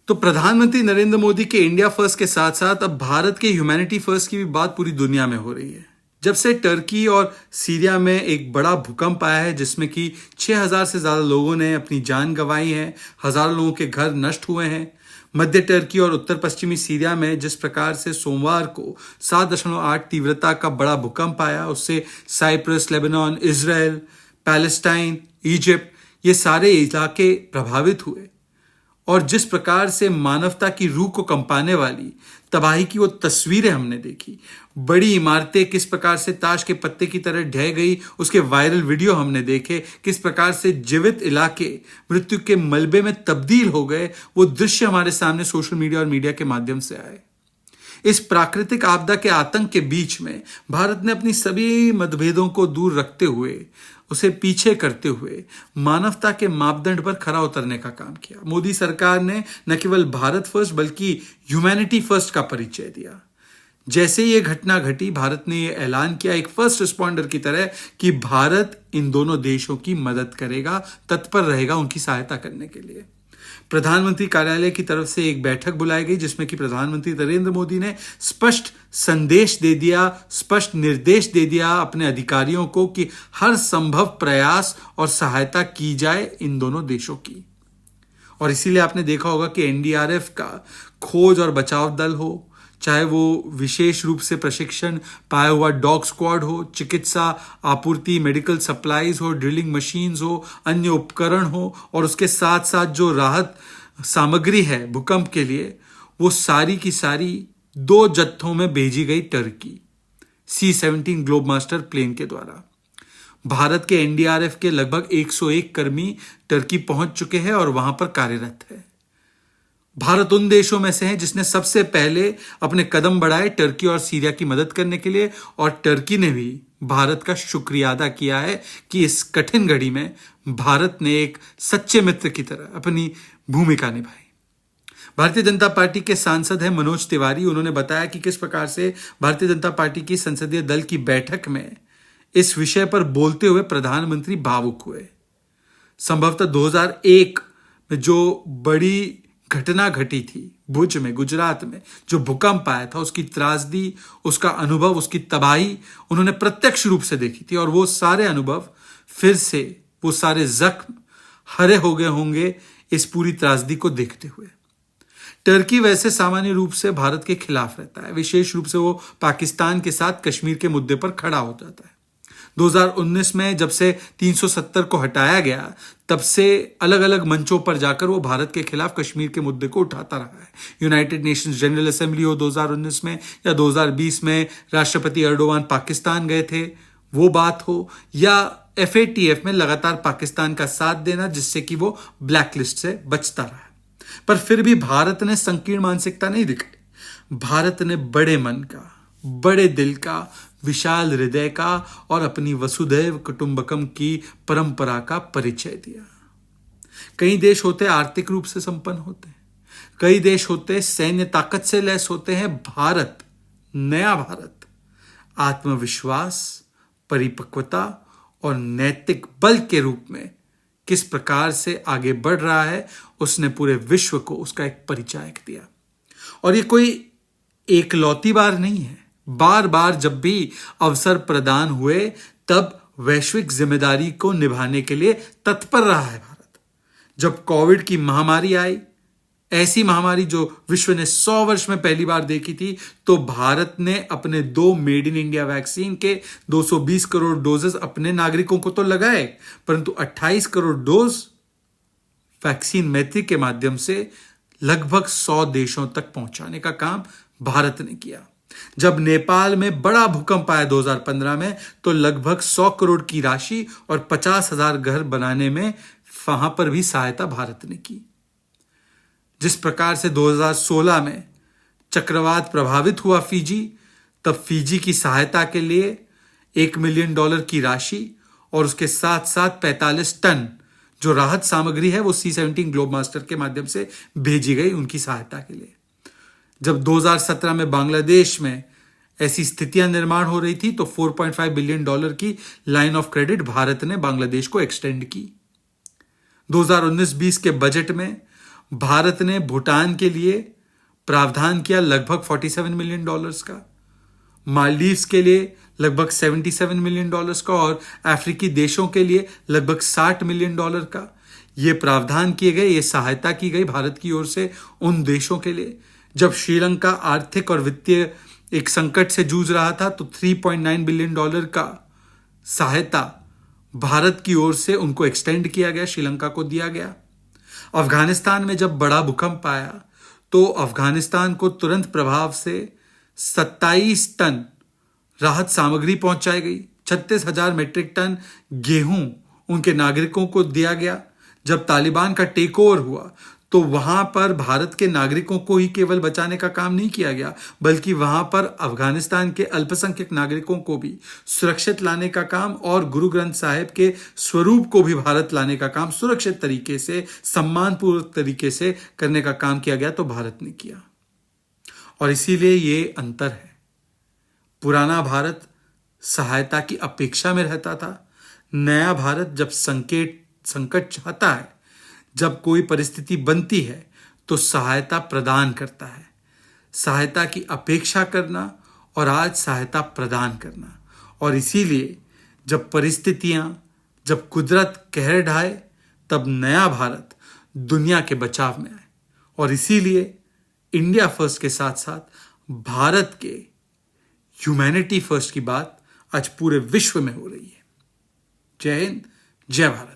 तो प्रधानमंत्री नरेंद्र मोदी के इंडिया फर्स्ट के साथ साथ अब भारत के ह्यूमैनिटी फर्स्ट की भी बात पूरी दुनिया में हो रही है। जब से टर्की और सीरिया में एक बड़ा भूकंप आया है जिसमें कि 6000 से ज़्यादा लोगों ने अपनी जान गंवाई है, हज़ारों लोगों के घर नष्ट हुए हैं। मध्य टर्की और उत्तर पश्चिमी सीरिया में जिस प्रकार से सोमवार को 7.8 तीव्रता का बड़ा भूकंप आया, उससे Cyprus, Lebanon, Israel, Palestine, Egypt ये सारे इलाके प्रभावित हुए। और जिस प्रकार से मानवता की रूह को कंपाने वाली तबाही की वो तस्वीरें हमने देखी, बड़ी इमारतें किस प्रकार से ताश के पत्ते की तरह ढह गई, उसके वायरल वीडियो हमने देखे, किस प्रकार से जीवित इलाके मृत्यु के मलबे में तब्दील हो गए, वो दृश्य हमारे सामने सोशल मीडिया और मीडिया के माध्यम से आए। इस प्राकृतिक आपदा के आतंक के बीच में भारत ने अपनी सभी मतभेदों को दूर रखते हुए, उसे पीछे करते हुए मानवता के मापदंड पर खरा उतरने का काम किया। मोदी सरकार ने न केवल भारत फर्स्ट बल्कि ह्यूमैनिटी फर्स्ट का परिचय दिया। जैसे ये घटना घटी, भारत ने ये ऐलान किया एक फर्स्ट रिस्पॉन्डर की तरह कि भारत इन दोनों देशों की मदद करेगा, तत्पर रहेगा उनकी सहायता करने के लिए। प्रधानमंत्री कार्यालय की तरफ से एक बैठक बुलाई गई जिसमें कि प्रधानमंत्री नरेंद्र मोदी ने स्पष्ट संदेश दे दिया, स्पष्ट निर्देश दे दिया अपने अधिकारियों को कि हर संभव प्रयास और सहायता की जाए इन दोनों देशों की। और इसीलिए आपने देखा होगा कि एनडीआरएफ का खोज और बचाव दल हो, चाहे वो विशेष रूप से प्रशिक्षण पाया हुआ डॉग स्क्वाड हो, चिकित्सा आपूर्ति, मेडिकल सप्लाईज हो, ड्रिलिंग मशीन्स हो, अन्य उपकरण हो, और उसके साथ साथ जो राहत सामग्री है भूकंप के लिए, वो सारी की सारी 2 जत्थों में भेजी गई टर्की C-17 ग्लोबमास्टर प्लेन के द्वारा। भारत के एनडीआरएफ के लगभग 101 कर्मी टर्की पहुंच चुके हैं और वहां पर कार्यरत है। भारत उन देशों में से है जिसने सबसे पहले अपने कदम बढ़ाए टर्की और सीरिया की मदद करने के लिए, और टर्की ने भी भारत का शुक्रिया अदा किया है कि इस कठिन घड़ी में भारत ने एक सच्चे मित्र की तरह अपनी भूमिका निभाई। भारतीय जनता पार्टी के सांसद हैं मनोज तिवारी, उन्होंने बताया कि किस प्रकार से भारतीय जनता पार्टी की संसदीय दल की बैठक में इस विषय पर बोलते हुए प्रधानमंत्री भावुक हुए। संभवतः 2001 में जो बड़ी घटना घटी थी भुज में, गुजरात में, जो भूकंप आया था, उसकी त्रासदी, उसका अनुभव, उसकी तबाही उन्होंने प्रत्यक्ष रूप से देखी थी, और वो सारे अनुभव फिर से, वो सारे जख्म हरे हो गए होंगे इस पूरी त्रासदी को देखते हुए। टर्की वैसे सामान्य रूप से भारत के खिलाफ रहता है, विशेष रूप से वो पाकिस्तान के साथ कश्मीर के मुद्दे पर खड़ा हो जाता है। 2019 में जब से 370 को हटाया गया, तब से अलग अलग मंचों पर जाकर वो भारत के खिलाफ कश्मीर के मुद्दे को उठाता रहा है। यूनाइटेड नेशंस जनरल असेंबली हो 2019 में, या 2020 में राष्ट्रपति एर्डोगान पाकिस्तान गए थे, वो बात हो, या FATF में लगातार पाकिस्तान का साथ देना जिससे कि वो ब्लैकलिस्ट से बचता रहा। पर फिर भी भारत ने संकीर्ण मानसिकता नहीं दिखाई। भारत ने बड़े मन का, बड़े दिल का, विशाल हृदय का और अपनी वसुधैव कुटुंबकम की परंपरा का परिचय दिया। कई देश होते आर्थिक रूप से संपन्न होते हैं, कई देश होते सैन्य ताकत से लैस होते हैं। भारत, नया भारत, आत्मविश्वास, परिपक्वता और नैतिक बल के रूप में किस प्रकार से आगे बढ़ रहा है, उसने पूरे विश्व को उसका एक परिचायक दिया। और ये कोई एकलौती बार नहीं है, बार बार जब भी अवसर प्रदान हुए तब वैश्विक जिम्मेदारी को निभाने के लिए तत्पर रहा है भारत। जब कोविड की महामारी आई, ऐसी महामारी जो विश्व ने 100 वर्ष में पहली बार देखी थी, तो भारत ने अपने 2 मेड इन इंडिया वैक्सीन के 220 करोड़ डोजेस अपने नागरिकों को तो लगाए, परंतु 28 करोड़ डोज वैक्सीन मैत्री के माध्यम से लगभग 100 देशों तक पहुंचाने का काम भारत ने किया। जब नेपाल में बड़ा भूकंप आया 2015 में, तो लगभग 100 करोड़ की राशि और 50,000 घर बनाने में वहां पर भी सहायता भारत ने की। जिस प्रकार से 2016 में चक्रवात प्रभावित हुआ फिजी, तब फिजी की सहायता के लिए $1 मिलियन की राशि और उसके साथ साथ 45 टन जो राहत सामग्री है वो C-17 ग्लोबमास्टर के माध्यम से भेजी गई उनकी सहायता के लिए। जब 2017 में बांग्लादेश में ऐसी स्थितियां निर्माण हो रही थी, तो $4.5 बिलियन की लाइन ऑफ क्रेडिट भारत ने बांग्लादेश को एक्सटेंड की। 2019-20 के बजट में भारत ने भूटान के लिए प्रावधान किया लगभग $47 मिलियन का, मालदीव्स के लिए लगभग $77 मिलियन का और अफ्रीकी देशों के लिए लगभग $60 मिलियन का ये प्रावधान किए गए, ये सहायता की गई भारत की ओर से उन देशों के लिए। जब श्रीलंका आर्थिक और वित्तीय एक संकट से जूझ रहा था तो $3.9 बिलियन का सहायता भारत की ओर से उनको एक्सटेंड किया गया, श्रीलंका को दिया गया। अफगानिस्तान में जब बड़ा भूकंप आया तो अफगानिस्तान को तुरंत प्रभाव से 27 टन राहत सामग्री पहुंचाई गई, 36,000 मीट्रिक टन गेहूं उनके नागरिकों को दिया गया। जब तालिबान का टेक ओवर हुआ तो वहां पर भारत के नागरिकों को ही केवल बचाने का काम नहीं किया गया, बल्कि वहां पर अफगानिस्तान के अल्पसंख्यक नागरिकों को भी सुरक्षित लाने का काम और गुरु ग्रंथ साहिब के स्वरूप को भी भारत लाने का काम सुरक्षित तरीके से, सम्मानपूर्वक तरीके से करने का काम किया गया, तो भारत ने किया। और इसीलिए ये अंतर है। पुराना भारत सहायता की अपेक्षा में रहता था, नया भारत जब संकट चाहता है, जब कोई परिस्थिति बनती है तो सहायता प्रदान करता है। सहायता की अपेक्षा करना और आज सहायता प्रदान करना। और इसीलिए जब परिस्थितियां, जब कुदरत कहर ढाए, तब नया भारत दुनिया के बचाव में आए। और इसीलिए इंडिया फर्स्ट के साथ साथ भारत के ह्यूमैनिटी फर्स्ट की बात आज पूरे विश्व में हो रही है। जय हिंद, जय भारत।